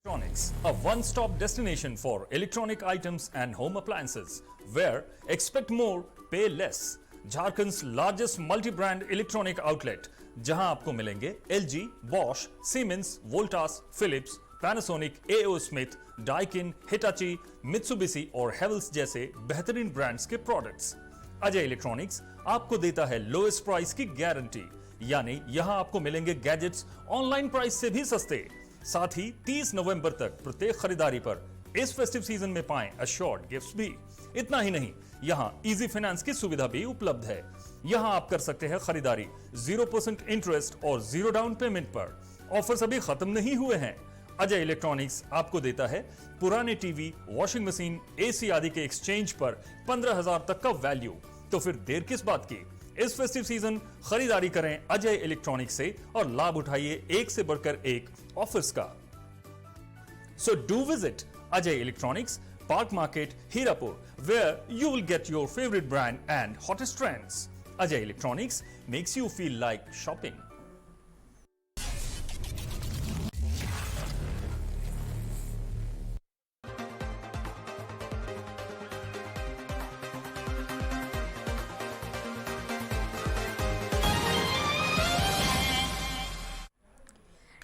Electronics, a one-stop destination for electronic items and home appliances, where expect more, pay less. Jharkhand's largest multi brand electronic outlet, जहां आपको मिलेंगे LG, Bosch, Siemens, Voltas, Philips, Panasonic, AO Smith, Daikin, Hitachi, Mitsubishi और Havells जैसे बेहतरीन brands के products. Ajay electronics आपको देता है लोएस्ट प्राइस की गारंटी, यानी यहां आपको मिलेंगे गैजेट्स ऑनलाइन प्राइस से भी सस्ते। साथ ही 30 नवंबर तक प्रत्येक खरीदारी पर इस फेस्टिव सीजन में पाएं अश्योर्ड गिफ्ट्स भी। इतना ही नहीं, यहाँ इजी फाइनेंस की सुविधा भी उपलब्ध है। यहाँ आप कर सकते हैं खरीदारी 0% इंटरेस्ट और 0 डाउन पेमेंट पर। ऑफर्स अभी खत्म नहीं हुए हैं। अजय इलेक्ट्रॉनिक्स आपको देता है पुराने टीवी, वॉशिंग मशीन, एसी आदि के एक्सचेंज पर 15,000 तक का वैल्यू। तो फिर देर किस बात की, इस फेस्टिव सीजन खरीदारी करें अजय इलेक्ट्रॉनिक्स से और लाभ उठाइए एक से बढ़कर एक ऑफर्स का। So do visit Ajay Electronics, Park Market, Hirapur, where you will get your favorite brand and hottest trends. Ajay Electronics makes you feel like shopping.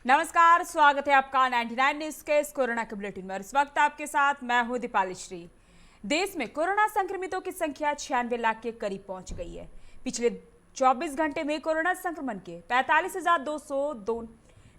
नमस्कार, स्वागत है आपका 99 न्यूज के इस कोरोना के बुलेटिन में। इस वक्त आपके साथ मैं हूं दीपाली श्री। देश में कोरोना संक्रमितों की संख्या 96 लाख के करीब पहुंच गई है। पिछले 24 घंटे में कोरोना संक्रमण के 45,202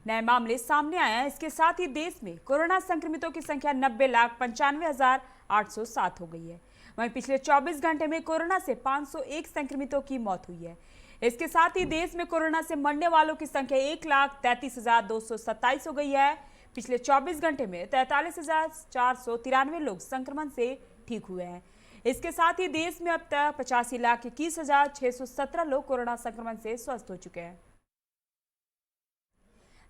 नए मामले सामने आए हैं। इसके साथ ही देश में कोरोना संक्रमितों की संख्या 90,95,807 हो गई है। वहीं पिछले 24 घंटे में कोरोना से 501 संक्रमितों की मौत हुई है। इसके साथ ही देश में कोरोना से मरने वालों की संख्या 1,33,227 हो गई है। पिछले 24 घंटे में 43,493 लोग संक्रमण से ठीक हुए हैं। इसके साथ ही देश में अब तक 85,21,617 लोग कोरोना संक्रमण से स्वस्थ हो चुके हैं।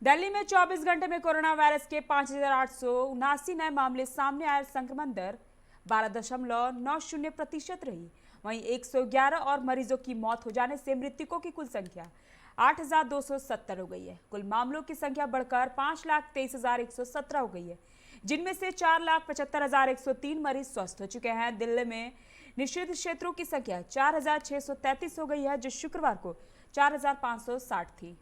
दिल्ली में 24 घंटे में कोरोना वायरस के 5,879 नए मामले सामने आए। संक्रमण दर 12.90% रही। वहीं 111 और मरीजों की मौत हो जाने से मृतकों की कुल संख्या 8,270 हो गई है। कुल मामलों की संख्या बढ़कर 5,23,117 हो गई है, जिनमें से 4,75,103 मरीज स्वस्थ हो चुके हैं। दिल्ली में निषिद्ध क्षेत्रों की संख्या 4,633 हो गई है, जो शुक्रवार को 4,560 थी।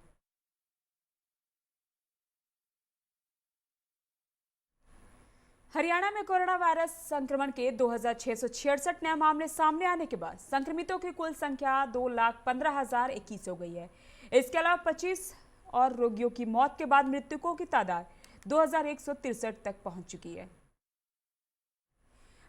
हरियाणा में कोरोना वायरस संक्रमण के 2,666 नए मामले सामने आने के बाद संक्रमितों की कुल संख्या 2,15,021 हो गई है। इसके अलावा 25 और रोगियों की मौत के बाद मृतकों की तादाद 2,163 तक पहुंच चुकी है।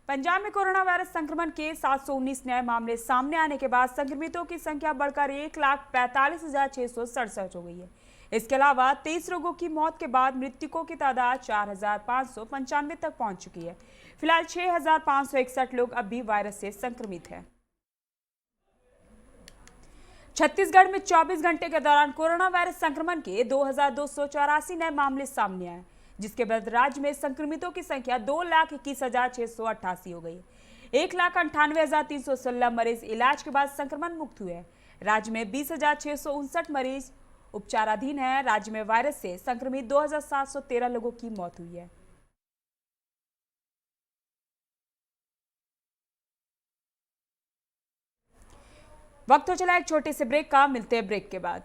पंजाब में कोरोना वायरस संक्रमण के 719 नए मामले सामने आने के बाद संक्रमितों की संख्या बढ़कर 1,45,667 हो गई है। इसके अलावा 23 रोगों की मौत के बाद मृतकों की तादाद 4,595 तक पहुंच चुकी है। फिलहाल 6,561 लोग अब भी वायरस से संक्रमित हैं। छत्तीसगढ़ में 24 घंटे के दौरान कोरोना वायरस संक्रमण के 2,284 नए मामले सामने आए, जिसके बाद राज्य में संक्रमितों की संख्या 2,21,688 हो गई। 1,98,316 मरीज इलाज के बाद संक्रमण मुक्त हुए। राज्य में 20,659 मरीज उपचाराधीन है। राज्य में वायरस से संक्रमित 2,713 लोगों की मौत हुई है। वक्त हो चला एक छोटे से ब्रेक का, मिलते हैं ब्रेक के बाद।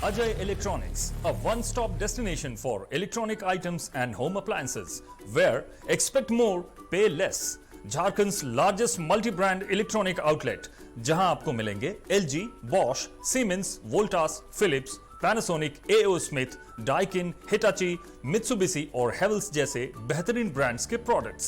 Ajay Electronics, a one-stop destination for electronic items and home appliances, where expect more, pay less. Jharkhand's largest multi brand electronic outlet, जहां आपको मिलेंगे LG, Bosch, Siemens, Voltas, Philips, Panasonic, AO Smith, Daikin, Hitachi, Mitsubishi और Havells जैसे बेहतरीन brands के products.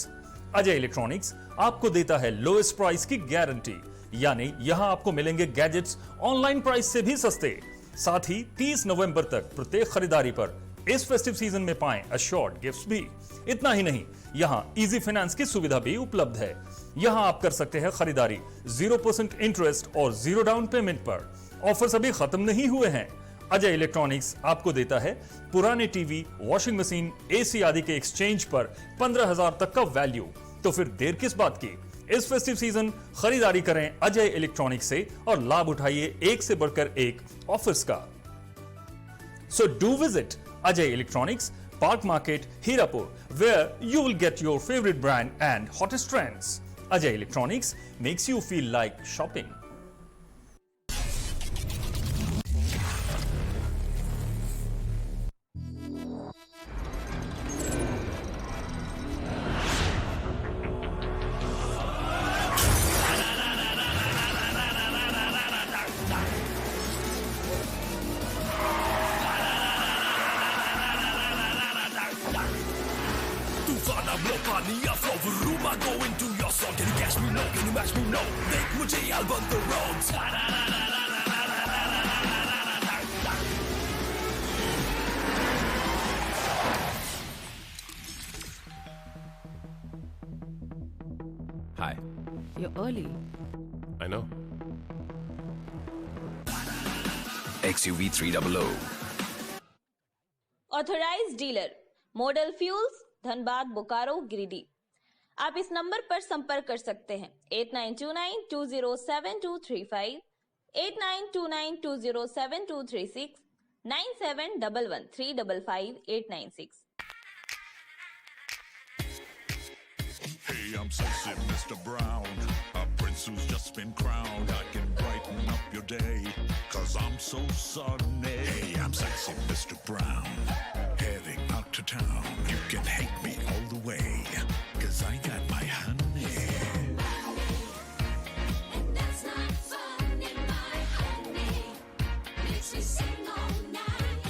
Ajay electronics आपको देता है लोएस्ट प्राइस की गारंटी, यानी यहां आपको मिलेंगे गैजेट्स ऑनलाइन प्राइस से भी सस्ते। साथ ही 30 नवंबर तक प्रत्येक खरीदारी पर इस फेस्टिव सीजन में पाएं अश्योर्ड गिफ्ट्स भी। इतना ही नहीं, यहाँ इजी फाइनेंस की सुविधा भी उपलब्ध है। यहाँ आप कर सकते हैं खरीदारी 0% इंटरेस्ट और 0 डाउन पेमेंट पर। ऑफर्स अभी खत्म नहीं हुए हैं। अजय इलेक्ट्रॉनिक्स आपको देता है पुराने टीवी, वॉशिंग मशीन, एसी आदि के एक्सचेंज पर 15,000 तक का वैल्यू। तो फिर देर किस बात की, इस फेस्टिव सीजन खरीदारी करें अजय इलेक्ट्रॉनिक्स से और लाभ उठाइए एक से बढ़कर एक ऑफर्स का। So do visit Ajay Electronics, Park Market, Hirapur, where you will get your favorite brand and hottest trends. Ajay Electronics makes you feel like shopping. Hi. You're early. I know. XUV 300. Authorised dealer model fuels Dhanbad Bokaro Giridih. आप इस number पर संपर्क कर सकते हैं 8929207235, 8929207236, 9711355896। Hey, I'm sexy Mr. Brown, a prince who's just been crowned. I can brighten up your day, 'cause I'm so sunny. Hey, I'm sexy Mr. Brown, heading out to town. You can hate me all the way, 'cause I got my honey. And that's not funny, my honey. Makes me sing all night.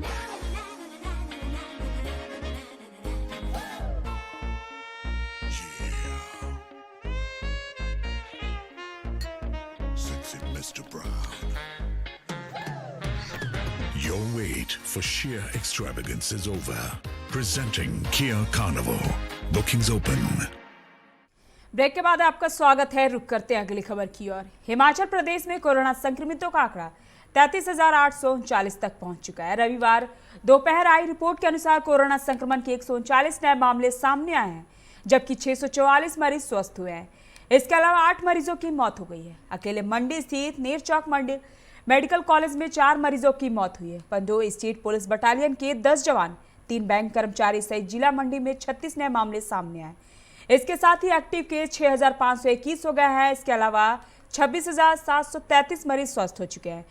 Na na na na na na na na na na. Yeah. Sexy Mr. Brown. Your wait for sheer extravagance is over. Presenting Kia Carnival. Bookings open. Break के बाद आपका स्वागत है। रुक करते हैं अगली खबर की ओर। हिमाचल प्रदेश में कोरोना संक्रमितों का आंकड़ा 33,839 तक पहुंच चुका है। रविवार दोपहर आई रिपोर्ट के अनुसार कोरोना संक्रमण के 139 नए मामले सामने आए हैं, जबकि 644 मरीज स्वस्थ हुए हैं। इसके अलावा 8 मरीजों की मौत हो गई है। अकेले मंडी स्थित नेरचौक मंडी मेडिकल कॉलेज में 4 मरीजों की मौत हुई है। पंडो स्टेट पुलिस बटालियन के 10 जवान, 3 बैंक कर्मचारी सहित जिला मंडी में 36 नए मामले सामने आए। इसके साथ ही एक्टिव केस 6,521 हो गए हैं। इसके अलावा 26,733 मरीज स्वस्थ हो चुके हैं।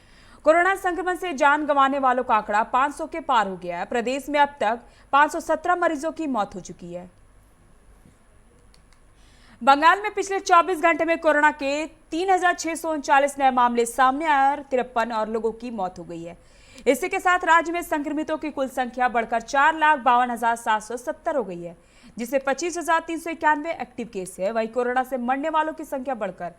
कोरोना संक्रमण से जान गंवाने वालों का आंकड़ा 500 के पार हो गया है। प्रदेश में अब तक 517 मरीजों की मौत हो चुकी है। बंगाल में पिछले 24 घंटे में कोरोना के 3,639 नए मामले सामने आए और 53 और लोगों की मौत हो गई है। इसी के साथ राज्य में संक्रमितों की कुल संख्या बढ़कर 4,52,770 हो गई है, जिसमें 25,391 एक्टिव केस है। वहीं कोरोना से मरने वालों की संख्या बढ़कर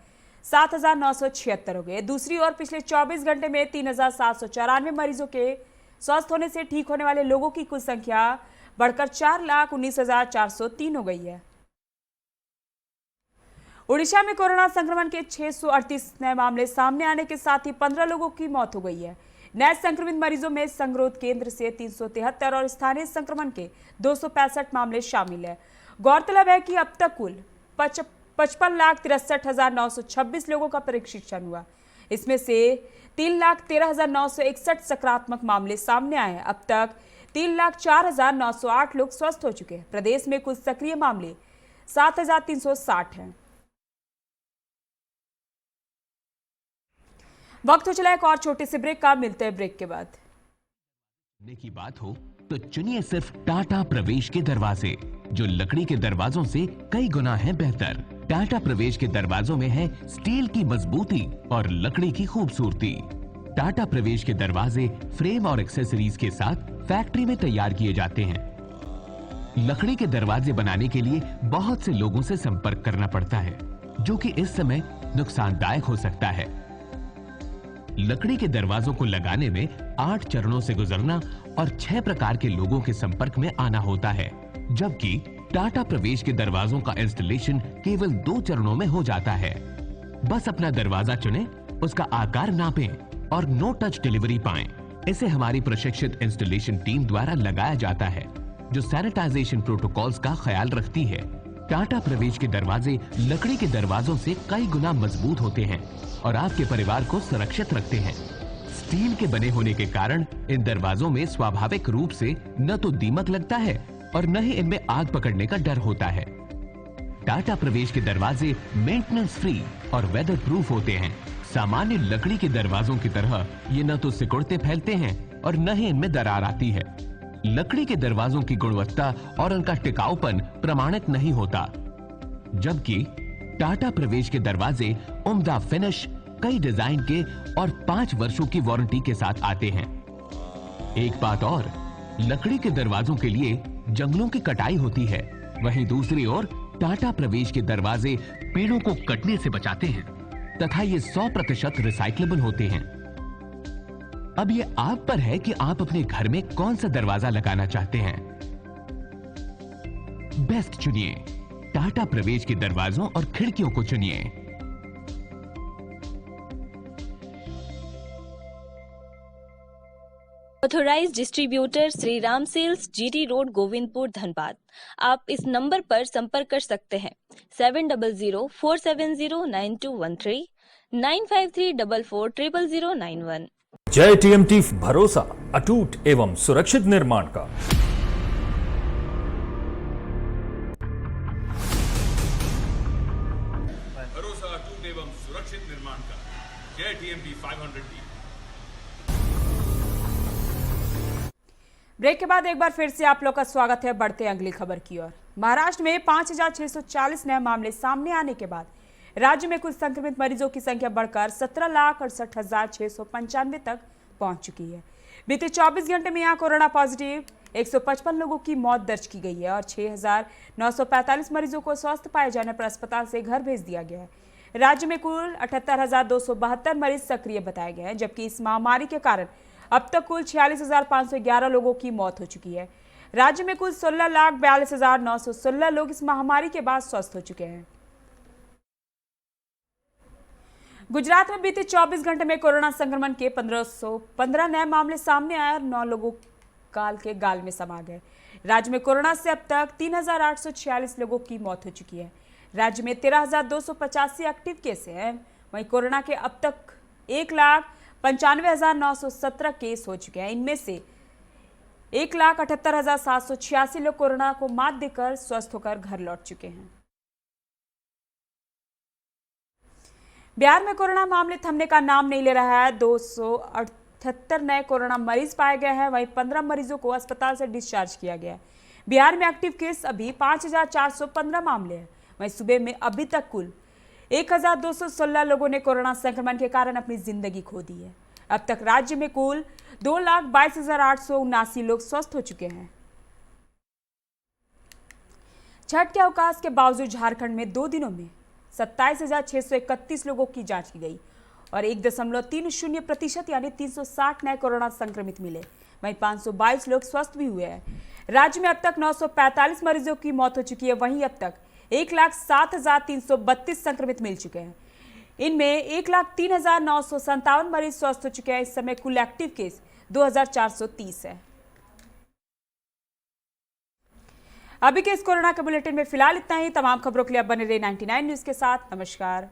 7,976 हो गई है। दूसरी ओर पिछले 24 घंटे में 3,794 मरीजों के स्वस्थ होने से ठीक होने वाले लोगों की कुल संख्या बढ़कर 4,19,403 हो गई है। उड़ीसा में कोरोना संक्रमण के 638 नए मामले सामने आने के साथ ही 15 लोगों की मौत हो गई है। नए संक्रमित मरीजों में संगरोध केंद्र से 373 और स्थानीय संक्रमण के 265 मामले शामिल है। गौरतलब है कि अब तक कुल 55,63,926 लोगों का परीक्षण हुआ। इसमें से 3,13,961 सकारात्मक मामले सामने आए हैं। अब तक 3,04,908 लोग स्वस्थ हो चुके हैं। प्रदेश में कुल सक्रिय मामले 7,360 हैं। वक्त हो चला एक और छोटे से ब्रेक का। मिलते हैं ब्रेक के बाद। की बात हो तो चुनिए सिर्फ टाटा प्रवेश के दरवाजे, जो लकड़ी के दरवाजों से कई गुना है बेहतर। टाटा प्रवेश के दरवाजों में है स्टील की मजबूती और लकड़ी की खूबसूरती। टाटा प्रवेश के दरवाजे फ्रेम और एक्सेसरीज के साथ फैक्ट्री में तैयार किए जाते हैं। लकड़ी के दरवाजे बनाने के लिए बहुत से लोगों से संपर्क करना पड़ता है, जो कि इस समय नुकसानदायक हो सकता है। लकड़ी के दरवाजों को लगाने में 8 चरणों से गुजरना और 6 प्रकार के लोगों के संपर्क में आना होता है, जबकि टाटा प्रवेश के दरवाजों का इंस्टॉलेशन केवल 2 चरणों में हो जाता है। बस अपना दरवाजा चुनें, उसका आकार नापें और नो टच डिलीवरी पाएं। इसे हमारी प्रशिक्षित इंस्टॉलेशन टीम द्वारा लगाया जाता है, जो सैनिटाइजेशन प्रोटोकॉल्स का ख्याल रखती है। टाटा प्रवेश के दरवाजे लकड़ी के दरवाजों से कई गुना मजबूत होते हैं और आपके परिवार को सुरक्षित रखते हैं। स्टील के बने होने के कारण इन दरवाजों में स्वाभाविक रूप से न तो दीमक लगता है और न ही इनमें आग पकड़ने का डर होता है। टाटा प्रवेश के दरवाजे मेंटेनेंस फ्री और वेदर प्रूफ होते हैं। सामान्य लकड़ी के दरवाजों की तरह ये न तो सिकुड़ते फैलते हैं और न ही इनमें दरार आती है। लकड़ी के दरवाजों की गुणवत्ता और उनका टिकाऊपन प्रमाणित नहीं होता, जबकि टाटा प्रवेश के दरवाजे उम्दा फिनिश, कई डिजाइन के और 5 वर्षों की वारंटी के साथ आते हैं। एक बात और, लकड़ी के दरवाजों के लिए जंगलों की कटाई होती है, वहीं दूसरी ओर टाटा प्रवेश के दरवाजे पेड़ों को कटने से बचाते हैं तथा ये 100% रिसाइक्लेबल होते हैं। अब ये आप पर है कि आप अपने घर में कौन सा दरवाजा लगाना चाहते हैं। बेस्ट चुनिए, टाटा प्रवेश के दरवाजों और खिड़कियों को चुनिए। Authorised distributor Shri Ram sales, GT road, Govindpur, Dhanbad. आप इस नंबर पर संपर्क कर सकते हैं 7004709213, 9534400091। जय टीएमटी, भरोसा अटूट एवं सुरक्षित निर्माण का। भरोसा अटूट एवं सुरक्षित निर्माण का। जय टीएमटी 500D। ब्रेक के बाद एक बार फिर से आप लोग का स्वागत है। बढ़ते हैं अगली खबर की ओर। महाराष्ट्र में 5640 नए मामले सामने आने के बाद राज्य में कुल संक्रमित मरीजों की संख्या बढ़कर 17,68,695 तक पहुंच चुकी है। बीते 24 घंटे में यहां कोरोना पॉजिटिव 155 लोगों की मौत दर्ज की गई है और 6,945 मरीजों को स्वस्थ पाए जाने पर अस्पताल से घर भेज दिया गया है। राज्य में कुल 78,272 मरीज सक्रिय बताए गए हैं, जबकि इस महामारी के कारण अब तक कुल 46,511 लोगों की मौत हो चुकी है। राज्य में कुल 16,42,916 लोग इस महामारी के बाद स्वस्थ हो चुके हैं। गुजरात में बीते 24 घंटे में कोरोना संक्रमण के 1515 नए मामले सामने आए और 9 लोगों काल के गाल में समा गए। राज्य में कोरोना से अब तक 3,846 लोगों की मौत हो चुकी है। राज्य में 13,285 एक्टिव केस हैं। वहीं कोरोना के अब तक 1,95,917 केस हो चुके हैं। इनमें से 1,78,786 लोग कोरोना को मात देकर स्वस्थ होकर घर लौट चुके हैं। बिहार में कोरोना मामले थमने का नाम नहीं ले रहा है। 278 नए कोरोना मरीज पाए गए हैं। वहीं 15 मरीजों को अस्पताल से डिस्चार्ज किया गया है। बिहार में एक्टिव केस अभी 5,415 मामले हैं। वहीं सूबे में अभी तक कुल 1,216 लोगों ने कोरोना संक्रमण के कारण अपनी जिंदगी खो दी है। अब तक राज्य में कुल 2,22,879 लोग स्वस्थ हो चुके हैं। छठ के अवकाश के बावजूद झारखंड में 2 दिनों में 27,631 लोगों की जांच की गई और 1.30% यानी 360 नए कोरोना संक्रमित मिले। वहीं 522 लोग स्वस्थ भी हुए हैं। राज्य में अब तक 945 मरीजों की मौत हो चुकी है। वहीं अब तक 1,07,332 संक्रमित मिल चुके हैं। इनमें 1,03,957 मरीज स्वस्थ हो चुके हैं। इस समय कुल एक्टिव केस 2,430 है। अभी के इस कोरोना के बुलेटिन में फिलहाल इतना ही। तमाम खबरों के लिए आप बने रहे 99 न्यूज के साथ। नमस्कार।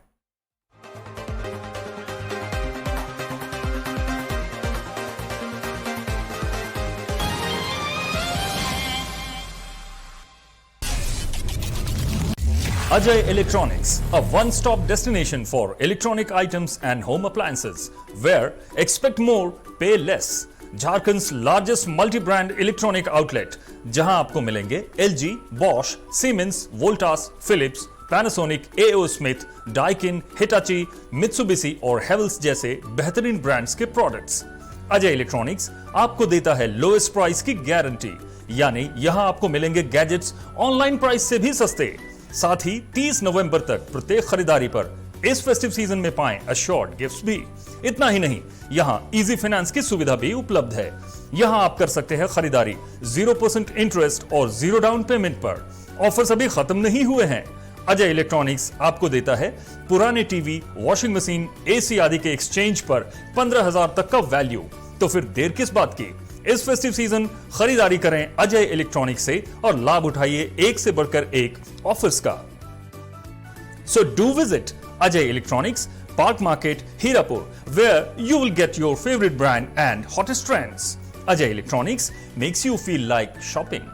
Ajay Electronics, a one-stop destination for electronic items and home appliances, where expect more, pay less. Jharkhand's largest multi brand electronic outlet, जहां आपको मिलेंगे LG, Bosch, Siemens, Voltas, Philips, Panasonic, AO Smith, Daikin, Hitachi, Mitsubishi और Havells जैसे बेहतरीन brands के products. Ajay electronics आपको देता है लोएस्ट प्राइस की गारंटी, यानी यहां आपको मिलेंगे गैजेट्स ऑनलाइन प्राइस से भी सस्ते। साथ ही 30 नवंबर तक प्रत्येक खरीदारी पर इस फेस्टिव सीजन में पाएं अश्योर्ड गिफ्ट्स भी। इतना ही नहीं, यहां इजी फाइनेंस की सुविधा भी उपलब्ध है। यहां आप कर सकते हैं खरीदारी 0% इंटरेस्ट और 0 डाउन पेमेंट पर। ऑफर्स अभी खत्म नहीं हुए हैं। अजय इलेक्ट्रॉनिक्स आपको देता है पुराने टीवी, वॉशिंग मशीन, एसी आदि के एक्सचेंज पर 15,000 तक का वैल्यू। तो फिर देर किस बात की, इस फेस्टिव सीजन खरीदारी करें अजय इलेक्ट्रॉनिक्स से और लाभ उठाइए एक से बढ़कर एक ऑफर्स का। So do visit Ajay electronics, Park Market, Hirapur, where you will get your favorite brand and hottest trends. Ajay Electronics makes you feel like shopping.